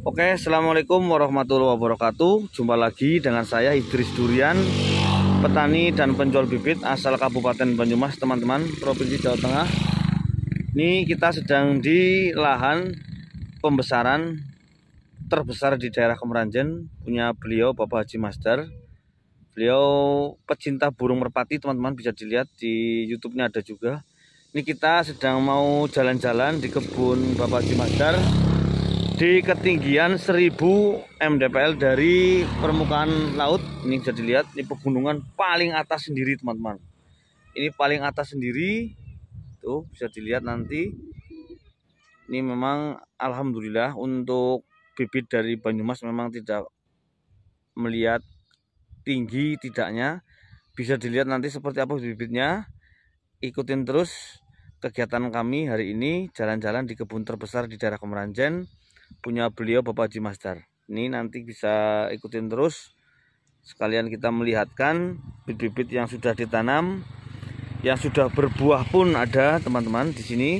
Oke, assalamualaikum warahmatullahi wabarakatuh. Jumpa lagi dengan saya Idris Durian, petani dan penjual bibit asal Kabupaten Banyumas, teman-teman, Provinsi Jawa Tengah. Ini kita sedang di lahan pembesaran terbesar di daerah Kemeranjen, punya beliau Bapak Haji Masdar. Beliau pecinta burung merpati, teman-teman, bisa dilihat di YouTube-nya ada juga. Ini kita sedang mau jalan-jalan di kebun Bapak Haji Masdar di ketinggian 1000 mdpl dari permukaan laut. Ini bisa dilihat, ini pegunungan paling atas sendiri, teman-teman. Ini paling atas sendiri, tuh bisa dilihat nanti. Ini memang alhamdulillah untuk bibit dari Banyumas memang tidak melihat tinggi tidaknya. Bisa dilihat nanti seperti apa bibitnya. Ikutin terus kegiatan kami hari ini, jalan-jalan di kebun terbesar di daerah Kemeranjen, punya beliau Bapak Haji Masdar. Ini nanti bisa ikutin terus, sekalian kita melihatkan bibit-bibit yang sudah ditanam, yang sudah berbuah pun ada, teman-teman, di sini.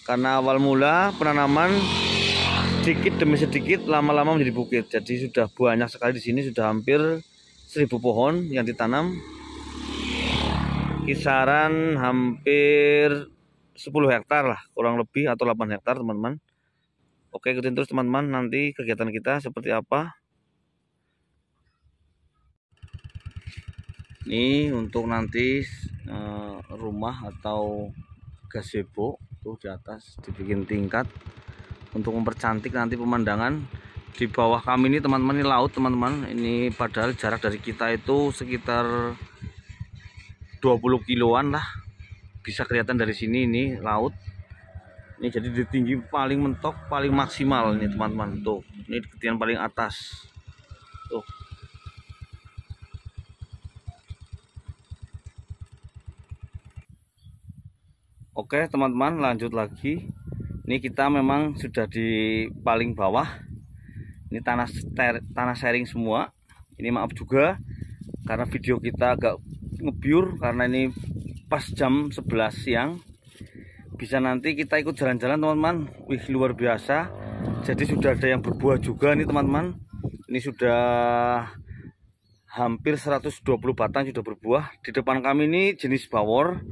Karena awal mula penanaman sedikit demi sedikit, lama-lama menjadi bukit. Jadi sudah banyak sekali di sini, sudah hampir 1000 pohon yang ditanam. Kisaran hampir 10 hektar lah, kurang lebih, atau 8 hektar, teman-teman. Oke, ikutin terus, teman-teman, nanti kegiatan kita seperti apa. Ini untuk nanti rumah atau gazebo tuh di atas dibikin tingkat untuk mempercantik nanti pemandangan. Di bawah kami ini, teman-teman, ini laut, teman-teman. Ini padahal jarak dari kita itu sekitar 20 kiloan lah, bisa kelihatan dari sini. Ini laut. Ini jadi di tinggi paling mentok, paling maksimal ini, teman-teman. Tuh, ini ketinggian paling atas. Tuh. Oke, teman-teman, lanjut lagi. Ini kita memang sudah di paling bawah. Ini tanah sharing semua. Ini maaf juga karena video kita agak ngeblur karena ini pas jam 11 siang. Bisa nanti kita ikut jalan-jalan, teman-teman. Wih, luar biasa. Jadi sudah ada yang berbuah juga nih, teman-teman. Ini sudah hampir 120 batang sudah berbuah. Di depan kami ini jenis bawor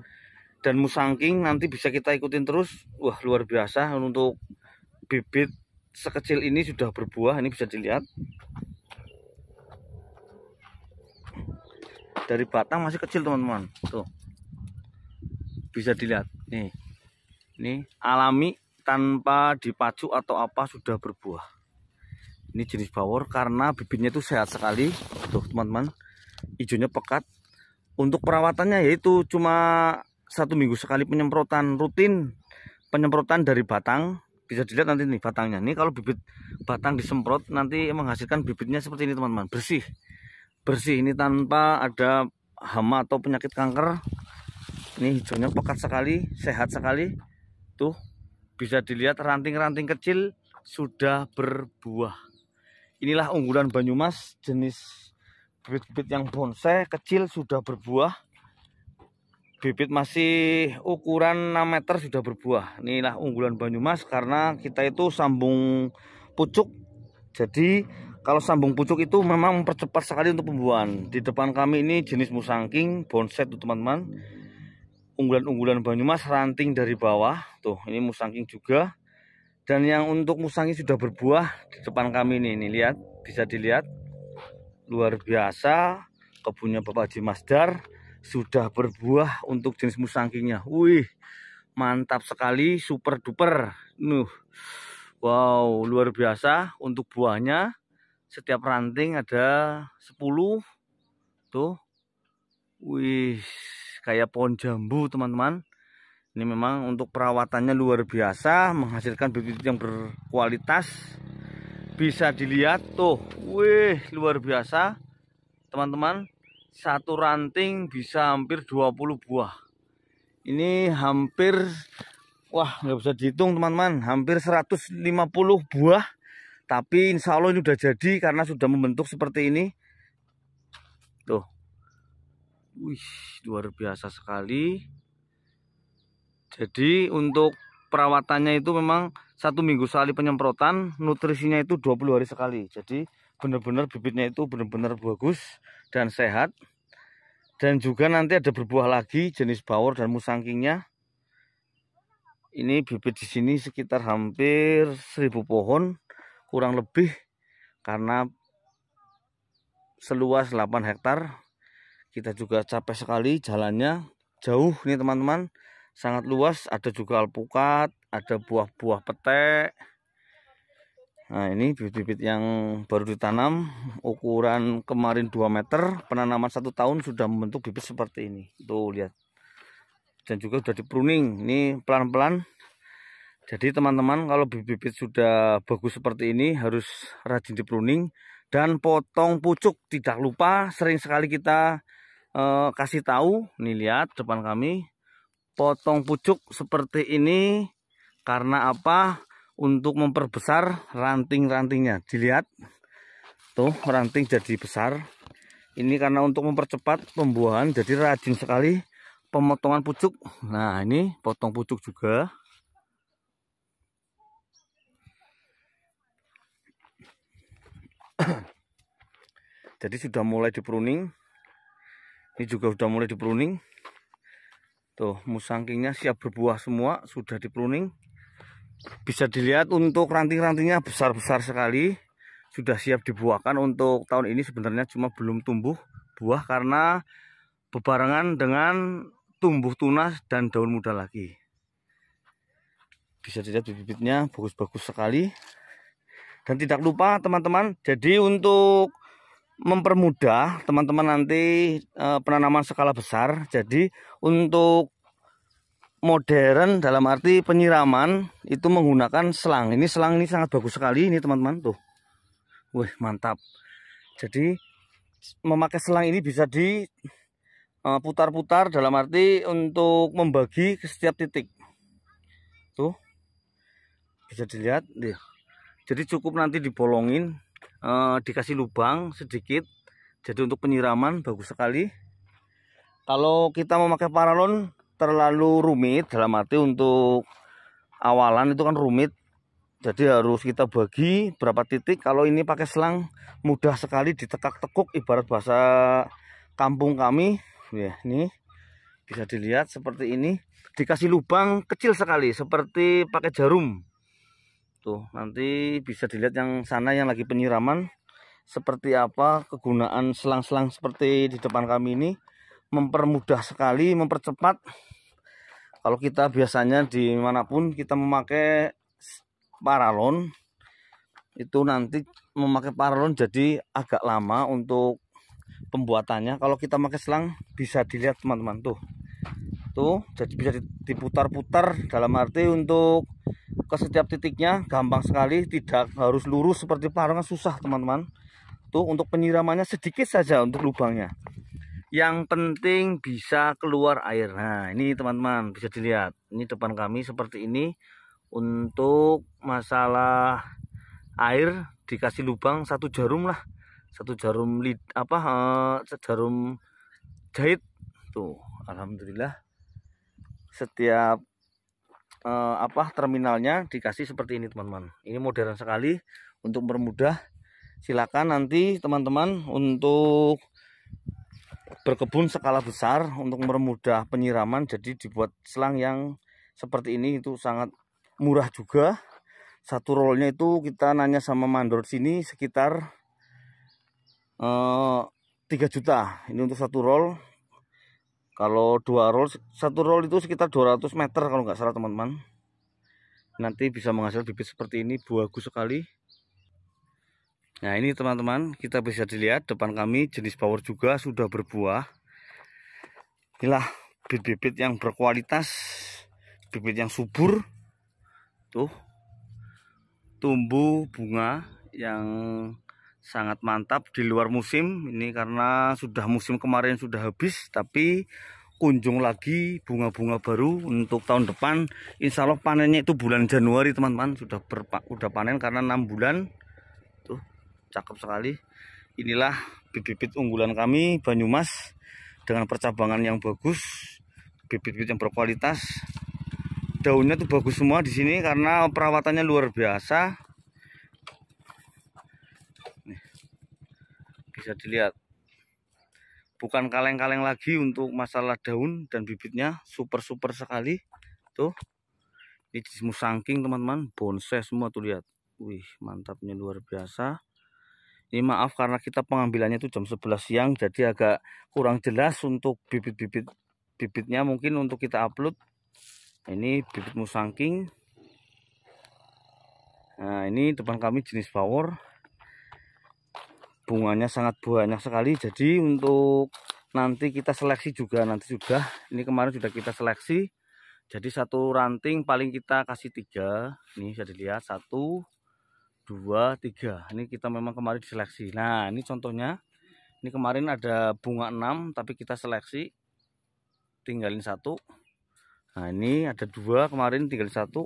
dan musangking, nanti bisa kita ikutin terus. Wah, luar biasa, untuk bibit sekecil ini sudah berbuah. Ini bisa dilihat dari batang masih kecil, teman-teman. Tuh, bisa dilihat nih. Ini alami tanpa dipacu atau apa, sudah berbuah. Ini jenis bawor karena bibitnya itu sehat sekali. Tuh, teman-teman, hijaunya pekat. Untuk perawatannya yaitu cuma 1 minggu sekali penyemprotan rutin, penyemprotan dari batang. Bisa dilihat nanti nih batangnya. Ini kalau bibit batang disemprot nanti menghasilkan bibitnya seperti ini, teman-teman. Bersih, bersih. Ini tanpa ada hama atau penyakit kanker. Ini hijaunya pekat sekali, sehat sekali. Tuh, bisa dilihat ranting-ranting kecil sudah berbuah. Inilah unggulan Banyumas, jenis bibit-bibit yang bonsai kecil sudah berbuah. Bibit masih ukuran 6 meter sudah berbuah. Inilah unggulan Banyumas karena kita itu sambung pucuk. Jadi kalau sambung pucuk itu memang mempercepat sekali untuk pembuahan. Di depan kami ini jenis musangking bonsai tuh, teman-teman. Unggulan-unggulan Banyumas ranting dari bawah. Tuh, ini musangking juga. Dan yang untuk musangking sudah berbuah di depan kami ini lihat, bisa dilihat. Luar biasa, kebunnya Bapak Haji Masdar sudah berbuah untuk jenis musangkingnya. Wih, mantap sekali, super duper. Wow, luar biasa untuk buahnya. Setiap ranting ada 10. Tuh. Wih, kayak pohon jambu, teman-teman. Ini memang untuk perawatannya luar biasa, menghasilkan bibit yang berkualitas. Bisa dilihat tuh. Wih, luar biasa, teman-teman. Satu ranting bisa hampir 20 buah. Ini hampir, wah, nggak bisa dihitung, teman-teman. Hampir 150 buah. Tapi insya Allah ini udah jadi karena sudah membentuk seperti ini. Tuh. Wih, luar biasa sekali. Jadi untuk perawatannya itu memang 1 minggu sekali penyemprotan, nutrisinya itu 20 hari sekali. Jadi benar-benar bibitnya itu benar-benar bagus dan sehat. Dan juga nanti ada berbuah lagi jenis bawor dan musangkingnya. Ini bibit di sini sekitar hampir 1000 pohon kurang lebih, karena seluas 8 hektar. Kita juga capek sekali, jalannya jauh nih teman-teman, sangat luas. Ada juga alpukat, ada buah-buah petek. Nah, ini bibit-bibit yang baru ditanam, ukuran kemarin 2 meter, penanaman 1 tahun sudah membentuk bibit seperti ini. Tuh lihat. Dan juga sudah di pruning, ini pelan-pelan. Jadi teman-teman, kalau bibit-bibit sudah bagus seperti ini harus rajin di pruning dan potong pucuk. Tidak lupa, sering sekali kita kasih tahu. Nih lihat depan kami, potong pucuk seperti ini karena apa? Untuk memperbesar ranting-rantingnya. Dilihat tuh, ranting jadi besar. Ini karena untuk mempercepat pembuahan, jadi rajin sekali pemotongan pucuk. Nah, ini potong pucuk juga. Jadi sudah mulai di pruning. Ini juga sudah mulai di pruning. Tuh, musangkingnya siap berbuah semua, sudah di pruning. Bisa dilihat untuk ranting-rantingnya besar-besar sekali. Sudah siap dibuahkan. Untuk tahun ini sebenarnya cuma belum tumbuh buah karena bebarengan dengan tumbuh tunas dan daun muda lagi. Bisa dilihat bibitnya bagus-bagus sekali. Dan tidak lupa teman-teman, jadi untuk mempermudah teman-teman nanti penanaman skala besar, jadi untuk modern dalam arti penyiraman itu menggunakan selang. Ini selang ini sangat bagus sekali ini teman-teman tuh. Wih, mantap. Jadi memakai selang ini bisa diputar-putar dalam arti untuk membagi ke setiap titik. Tuh. Bisa dilihat deh. Jadi cukup nanti dibolongin, dikasih lubang sedikit. Jadi untuk penyiraman bagus sekali. Kalau kita memakai paralon terlalu rumit, dalam arti untuk awalan itu kan rumit. Jadi harus kita bagi berapa titik. Kalau ini pakai selang mudah sekali ditekak-tekuk, ibarat bahasa kampung kami. Ya, ini bisa dilihat seperti ini. Dikasih lubang kecil sekali seperti pakai jarum. Tuh, nanti bisa dilihat yang sana yang lagi penyiraman seperti apa kegunaan selang-selang seperti di depan kami ini. Mempermudah sekali, mempercepat. Kalau kita biasanya dimanapun kita memakai paralon, itu nanti memakai paralon jadi agak lama untuk pembuatannya. Kalau kita pakai selang bisa dilihat teman-teman tuh. Tuh, jadi bisa diputar-putar dalam arti untuk ke setiap titiknya gampang sekali, tidak harus lurus seperti paralon, susah teman-teman. Tuh, untuk penyiramannya sedikit saja untuk lubangnya. Yang penting bisa keluar air. Nah, ini teman-teman bisa dilihat. Ini depan kami seperti ini. Untuk masalah air dikasih lubang 1 jarum lah. 1 jarum jarum jahit. Tuh, alhamdulillah. Setiap terminalnya dikasih seperti ini teman-teman. Ini modern sekali untuk mempermudah. Silakan nanti teman-teman untuk berkebun skala besar untuk mempermudah penyiraman, jadi dibuat selang yang seperti ini, itu sangat murah juga. 1 rollnya itu kita nanya sama mandor sini sekitar 3 juta. Ini untuk 1 roll. Kalau 2 roll, 1 roll itu sekitar 200 meter kalau nggak salah teman-teman. Nanti bisa menghasilkan bibit seperti ini, bagus sekali. Nah, ini teman-teman, kita bisa dilihat depan kami jenis bawor juga sudah berbuah. Inilah bibit-bibit yang berkualitas, bibit yang subur. Tuh, tumbuh bunga yang sangat mantap di luar musim. Ini karena sudah musim kemarin sudah habis, tapi kunjung lagi bunga-bunga baru untuk tahun depan. Insya Allah panennya itu bulan Januari teman-teman, sudah panen karena 6 bulan. Tuh, cakep sekali. Inilah bibit-bibit unggulan kami Banyumas dengan percabangan yang bagus, bibit-bibit yang berkualitas. daunnya tuh bagus semua di sini karena perawatannya luar biasa. Nih, bisa dilihat, bukan kaleng-kaleng lagi untuk masalah daun dan bibitnya, super sekali. Tuh, ini jenis musangking teman-teman, bonsai semua tuh, lihat. Wih, mantapnya luar biasa. Ini maaf karena kita pengambilannya itu jam 11 siang, jadi agak kurang jelas untuk bibitnya, mungkin untuk kita upload. Ini bibit musangking. Nah, ini depan kami jenis bawor. Bunganya sangat banyak sekali, jadi untuk nanti kita seleksi juga, ini kemarin sudah kita seleksi. Jadi satu ranting paling kita kasih 3. Ini bisa dilihat 1, 2, 3. Ini kita memang kemarin diseleksi. Nah, ini contohnya. Ini kemarin ada bunga 6, tapi kita seleksi, tinggalin 1. Nah, ini ada 2 kemarin, tinggal 1.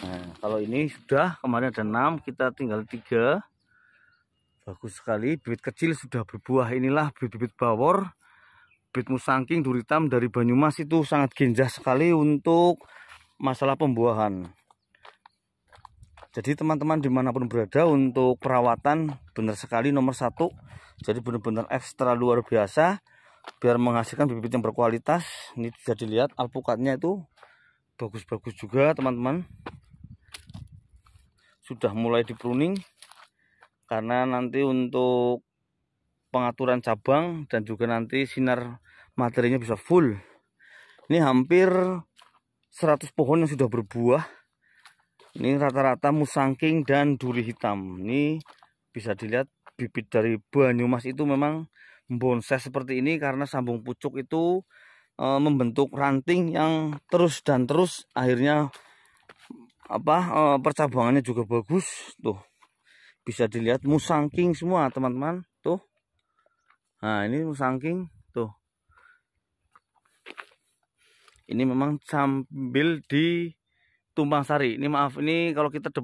Nah, kalau ini sudah kemarin ada 6, kita tinggal 3. Bagus sekali, bibit kecil sudah berbuah. Inilah bibit bawor, bibit musangking duri hitam dari Banyumas, itu sangat genjah sekali untuk masalah pembuahan. Jadi teman-teman dimanapun berada, untuk perawatan benar sekali nomor 1. Jadi benar-benar ekstra luar biasa biar menghasilkan bibit yang berkualitas. Ini bisa dilihat alpukatnya itu bagus-bagus juga teman-teman. Sudah mulai di pruning karena nanti untuk pengaturan cabang dan juga nanti sinar materinya bisa full. Ini hampir 100 pohon yang sudah berbuah. Ini rata-rata musangking dan duri hitam. Ini bisa dilihat bibit dari Banyumas itu memang bonsai seperti ini karena sambung pucuk itu membentuk ranting yang terus dan terus, akhirnya percabangannya juga bagus. Tuh, bisa dilihat musangking semua teman-teman. Tuh. Nah, ini musangking tuh. Ini memang sambil di Tumpang Sari. Ini maaf, ini kalau kita depan